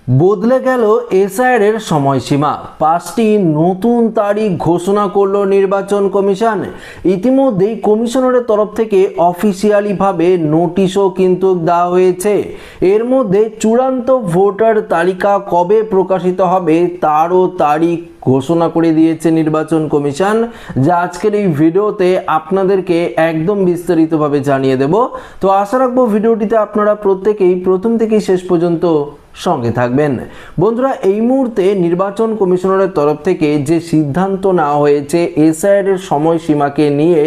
বদলে গেল এসআইআর এর সময়সীমা। 5টি নতুন তারিখ ঘোষণা করল নির্বাচন কমিশন। ইতিমধ্যেই কমিশনারের তরফ থেকে অফিসিয়ালিভাবে নোটিশও কিন্তু দেওয়া হয়েছে। এর মধ্যে চূড়ান্ত ভোটার তালিকা কবে প্রকাশিত হবে তারও তারিখ ঘোষণা করে দিয়েছে নির্বাচন কমিশন, যা আজকের এই ভিডিওতে আপনাদেরকে একদম বিস্তারিতভাবে জানিয়ে দেব। তো আশা রাখবো ভিডিওটিতে আপনারা প্রত্যেকেই প্রথম থেকে শেষ পর্যন্ত সঙ্গে থাকবেন। বন্ধুরা, এই মুহূর্তে নির্বাচন কমিশনারের তরফ থেকে যে সিদ্ধান্ত নেওয়া হয়েছে এসআইআর এর সময়সীমাকে নিয়ে,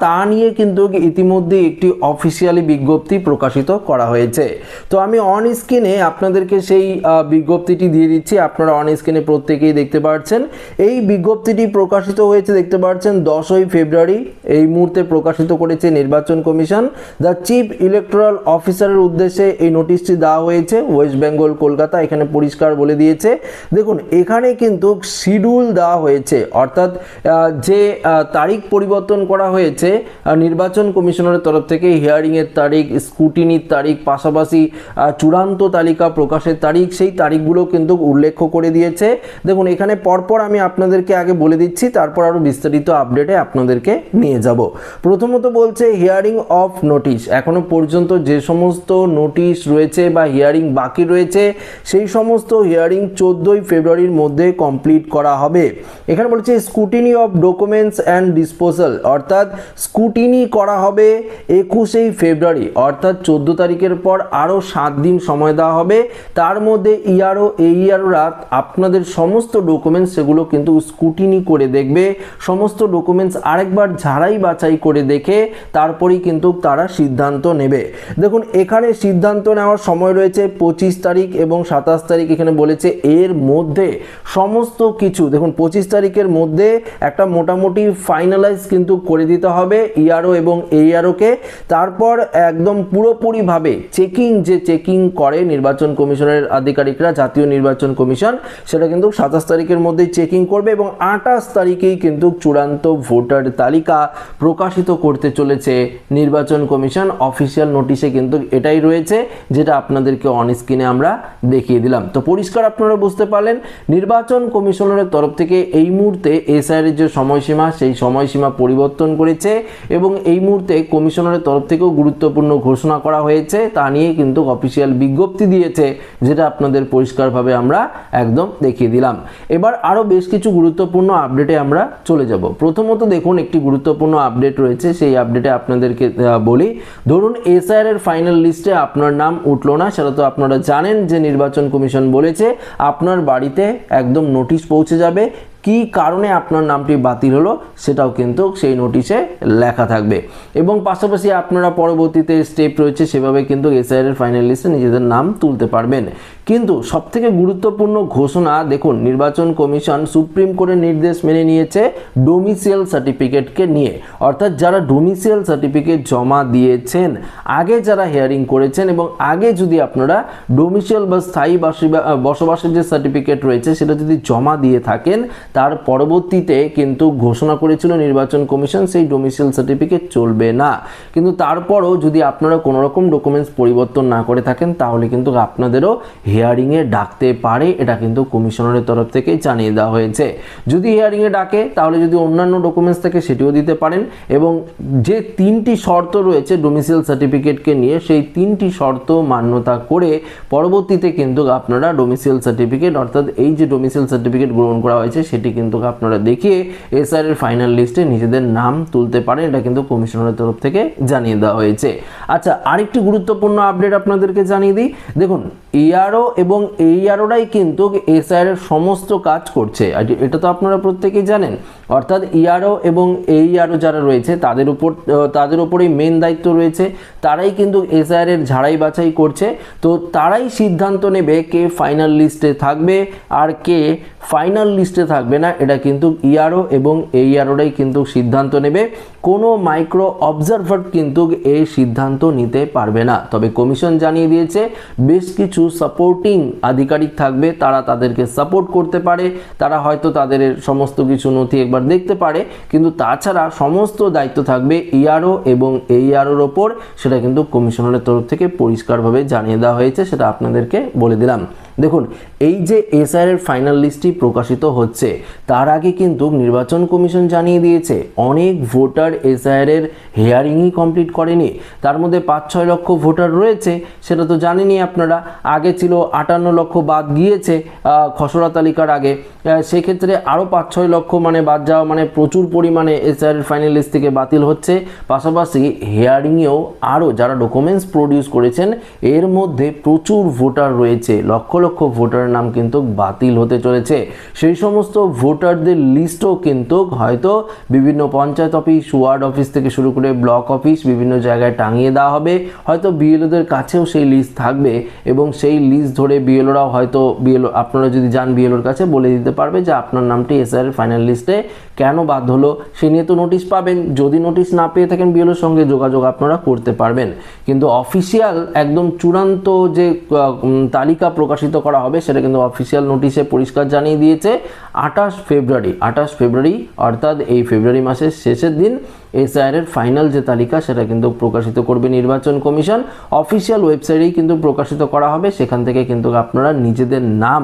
তা নিয়ে কিন্তু ইতিমধ্যে একটি অফিসিয়ালি বিজ্ঞপ্তি প্রকাশিত করা হয়েছে। তো আমি অন স্ক্রিনে আপনাদেরকে সেই বিজ্ঞপ্তিটি দিয়ে দিচ্ছি। আপনারা অন স্ক্রিনে প্রত্যেকেই দেখতে পাচ্ছেন। এই বিজ্ঞপ্তিটি প্রকাশিত হয়েছে, দেখতে পাচ্ছেন 10ই ফেব্রুয়ারি এই মুহূর্তে প্রকাশিত করেছে নির্বাচন কমিশন। দ্য চিফ ইলেকটোরাল অফিসারের উদ্দেশ্যে এই নোটিশটি দেওয়া হয়েছে, ওয়েস্ট বেঙ্গল কলকাতা। এখানে পরিষ্কার বলে দিয়েছে, দেখুন এখানে কিন্তু শিডিউল দেওয়া হয়েছে, অর্থাৎ যে তারিখ পরিবর্তন করা হয়েছে নির্বাচন কমিশনারের তরফ থেকে, হিয়ারিং এর তারিখ, স্ক্রুটিনির তারিখ, পাশাপাশি চূড়ান্ত তালিকা প্রকাশের তারিখ, সেই তারিখগুলো কিন্তু উল্লেখ করে দিয়েছে। দেখুন এখানে পরপর আমি আপনাদেরকে আগে বলে দিচ্ছি, তারপর আরো বিস্তারিত আপডেটে আপনাদেরকে নিয়ে যাব। প্রথমত বলছে হিয়ারিং অফ নোটিশ। এখনো পর্যন্ত যে সমস্ত নোটিশ রয়েছে বা হিয়ারিং বাকি রয়েছে সেই সমস্ত হিয়ারিং 14ই ফেব্রুয়ারির মধ্যে কমপ্লিট করা হবে। এখানে বলছে scrutiny of documents and disposal, অর্থাৎ স্ক্রুটিনি করা হবে 21শে ফেব্রুয়ারি, অর্থাৎ 14 তারিখের পর আরও 7 দিন সময় দেওয়া হবে। তার মধ্যে ইআরও এইআরওরা আপনাদের সমস্ত ডকুমেন্টস সেগুলো কিন্তু স্ক্রুটিনি করে দেখবে, সমস্ত ডকুমেন্টস আরেকবার ঝাড়াই বাছাই করে দেখে তারপরেই কিন্তু তারা সিদ্ধান্ত নেবে। দেখুন এখানে সিদ্ধান্ত নেওয়ার সময় রয়েছে 25 তারিখ এবং 27 তারিখ। এখানে বলেছে এর মধ্যে সমস্ত কিছু, দেখুন 25 তারিখের মধ্যে একটা মোটামুটি ফাইনালাইজ কিন্তু করে দিতে হবে ইআরও এবং এইআরওকে। তারপর একদম পুরোপুরিভাবে চেকিং করে নির্বাচন কমিশনের আধিকারিকরা, জাতীয় নির্বাচন কমিশন, সেটা কিন্তু 27 তারিখের মধ্যেই চেকিং করবে এবং 28 তারিখেই কিন্তু চূড়ান্ত ভোটার তালিকা প্রকাশিত করতে চলেছে নির্বাচন কমিশন। অফিসিয়াল নোটিশে কিন্তু এটাই রয়েছে, যেটা আপনাদেরকে অন স্ক্রিনে আমরা দেখিয়ে দিলাম। তো পরিষ্কার আপনারা বুঝতে পারলেন, নির্বাচন কমিশনারের তরফ থেকে এই মুহূর্তে এসআইআর এর যে সময়সীমা সেই সময়সীমা পরিবর্তন করেছে এবং এই মুহূর্তে কমিশনারের তরফ থেকেও গুরুত্বপূর্ণ ঘোষণা করা হয়েছে, তা নিয়ে কিন্তু অফিসিয়াল বিজ্ঞপ্তি দিয়েছে, যেটা আপনাদের পরিষ্কারভাবে আমরা একদম দেখিয়ে দিলাম। এবার আরো বেশ কিছু গুরুত্বপূর্ণ আপডেটে আমরা চলে যাব। প্রথমত দেখুন একটি গুরুত্বপূর্ণ আপডেট রয়েছে, সেই আপডেটে আপনাদেরকে বলি। ধরুন এসআইআর এর ফাইনাল লিস্টে আপনার নাম উঠলো না, সেটা তো আপনারা জানেন যে নির্বাচন কমিশন বলেছে আপনার বাড়িতে একদম নোটিশ পৌঁছে যাবে, কি কারণে আপনার নামটি বাতিল হলো সেটাও কিন্তু সেই নোটিশে লেখা থাকবে এবং পাশাপাশি আপনারা পরবর্তীতে স্টেপ রয়েছে সেভাবে কিন্তু এসআইআর এর ফাইনাল লিস্টে নিজেদের নাম তুলতে পারবেন। কিন্তু সবথেকে গুরুত্বপূর্ণ ঘোষণা দেখুন, নির্বাচন কমিশন সুপ্রিম কোর্টের নির্দেশ মেনে নিয়েছে ডোমিসাইল সার্টিফিকেটকে নিয়ে, অর্থাৎ যারা ডোমিসাইল সার্টিফিকেট জমা দিয়েছেন, আগে যারা হিয়ারিং করেছেন এবং আগে যদি আপনারা ডোমিসাইল বা স্থায়ী বসবাসের যে সার্টিফিকেট রয়েছে সেটা যদি জমা দিয়ে থাকেন, তার পরবর্তীতে কিন্তু ঘোষণা করেছিল নির্বাচন কমিশন সেই ডোমিসাইল সার্টিফিকেট চলবে না। কিন্তু তারপরও যদি আপনারা কোনো রকম ডকুমেন্টস পরিবর্তন না করে থাকেন তাহলে কিন্তু আপনাদেরও হিয়ারিংয়ে ডাকতে পারে, এটা কিন্তু কমিশনারের তরফ থেকেই জানিয়ে দেওয়া হয়েছে। যদি হিয়ারিংয়ে ডাকে তাহলে যদি অন্যান্য ডকুমেন্টস থাকে সেটিও দিতে পারেন এবং যে 3টি শর্ত রয়েছে ডোমিসাইল সার্টিফিকেটকে নিয়ে সেই 3টি শর্ত মান্যতা করে পরবর্তীতে কিন্তু আপনারা ডোমিসাইল সার্টিফিকেট, অর্থাৎ এই যে ডোমিসাইল সার্টিফিকেট গ্রহণ করা হয়েছে সেটি কিন্তু আপনারা দেখিয়ে এসআইআর এর ফাইনাল লিস্টে নিজেদের নাম তুলতে পারেন, এটা কিন্তু কমিশনারের তরফ থেকে জানিয়ে দেওয়া হয়েছে। আচ্ছা, আরেকটি গুরুত্বপূর্ণ আপডেট আপনাদেরকে জানিয়ে দিই। দেখুন ইআরও এবং এইআরওরাই কিন্তু এসআইআর এর সমস্ত কাজ করছে, এটা তো আপনারা প্রত্যেকেই জানেন। অর্থাৎ ইআরও এবং এইআরও যারা রয়েছে তাদের উপরেই মেন দায়িত্ব রয়েছে, তারাই কিন্তু এসআইআর এর ঝাড়াই বাছাই করছে। তো তারাই সিদ্ধান্ত নেবে কে ফাইনাল লিস্টে থাকবে আর কে ফাইনাল লিস্টে থাকবে না, এটা কিন্তু ইআরও এবং এইআরওরাই কিন্তু সিদ্ধান্ত নেবে। কোনো মাইক্রো অবজারভার কিন্তু এই সিদ্ধান্ত নিতে পারবে না। তবে কমিশন জানিয়ে দিয়েছে বেশ কিছু সাপোর্টিং আধিকারিক থাকবে, তারা তাদেরকে সাপোর্ট করতে পারে, তারা হয়তো তাদের সমস্ত কিছু নথি একবার দেখতে পারে, কিন্তু তাছাড়া সমস্ত দায়িত্ব থাকবে ইআরও এবং এইআরওর ওপর, সেটা কিন্তু কমিশনারের তরফ থেকে পরিষ্কারভাবে জানিয়ে দেওয়া হয়েছে, সেটা আপনাদেরকে বলে দিলাম। দেখুন, এই যে এসআইআর এর ফাইনাল লিস্টটি প্রকাশিত হচ্ছে তার আগে কিন্তু নির্বাচন কমিশন জানিয়ে দিয়েছে অনেক ভোটার এসআইআর এর হিয়ারিংই কমপ্লিট করেনি। তার মধ্যে 5-6 লক্ষ ভোটার রয়েছে, সেটা তো জানেনই আপনারা। আগে ছিল 58 লক্ষ বাদ গিয়েছে খসড়া তালিকার আগে, সেক্ষেত্রে আরও 5-6 লক্ষ মানে বাদ যাওয়া মানে প্রচুর পরিমাণে এসআইআর এর ফাইনাল লিস্ট থেকে বাতিল হচ্ছে। পাশাপাশি হিয়ারিংয়েও আরও যারা ডকুমেন্টস প্রডিউস করেছেন এর মধ্যে প্রচুর ভোটার রয়েছে, লক্ষ লক্ষ ভোটারের নাম কিন্তু বাতিল হতে চলেছে। সেই সমস্ত ভোটারদের লিস্টও কিন্তু হয়তো বিভিন্ন পঞ্চায়েত অফিস, ওয়ার্ড অফিস থেকে শুরু করে ব্লক অফিস বিভিন্ন জায়গায় টাঙিয়ে দেওয়া হবে। হয়তো বিএলওদের কাছেও সেই লিস্ট থাকবে এবং সেই লিস্ট ধরে বিএলওরাও হয়তো আপনারা যদি যান বিএলওর কাছে বলে দিতে পারবে যে আপনার নামটি এসআইআর এর ফাইনাল লিস্টে কেন বাদ হলো, সে নিয়ে তো নোটিশ পাবেন। যদি নোটিশ না পেয়ে থাকেন বিএলওর সঙ্গে যোগাযোগ আপনারা করতে পারবেন। কিন্তু অফিসিয়াল একদম চূড়ান্ত যে তালিকা প্রকাশিত করা হবে সেটা কিন্তু অফিসিয়াল নোটিশে পরিষ্কার জানিয়ে দিয়েছে 28 ফেব্রুয়ারি অর্থাৎ এই ফেব্রুয়ারি মাসের শেষের দিন এসআইআর এর ফাইনাল যে তালিকা সেটা কিন্তু প্রকাশিত করবে নির্বাচন কমিশন। অফিসিয়াল ওয়েবসাইটেই কিন্তু প্রকাশিত করা হবে, সেখান থেকে কিন্তু আপনারা নিজেদের নাম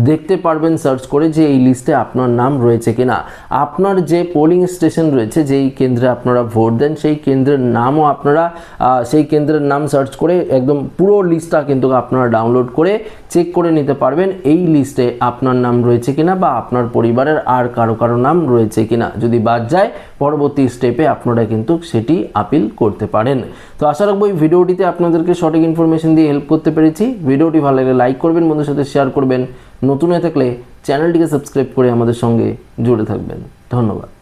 দেখতে পারবেন সার্চ করে যে এই লিস্টে আপনার নাম রয়েছে কিনা। আপনার যে পোলিং স্টেশন রয়েছে, যেই কেন্দ্রে আপনারা ভোট দেন সেই কেন্দ্রের নামও আপনারা সেই কেন্দ্রের নাম সার্চ করে একদম পুরো লিস্টটা কিন্তু আপনারা ডাউনলোড করে চেক করে নিতে পারবেন এই লিস্টে আপনার নাম রয়েছে কিনা বা আপনার পরিবারের আর কারো নাম রয়েছে কিনা। যদি বাদ যায় পরবর্তী স্টেপে আপনারা কিন্তু সেটি আপিল করতে পারেন। তো আশা রাখবো এই ভিডিওটিতে আপনাদেরকে সঠিক ইনফরমেশন দিয়ে হেল্প করতে পেরেছি। ভিডিওটি ভালো লাগলে লাইক করবেন, বন্ধুদের সাথে শেয়ার করবেন, নতুন হয়ে থাকলে চ্যানেলটিকে সাবস্ক্রাইব করে আমাদের সঙ্গে জুড়ে থাকবেন। ধন্যবাদ।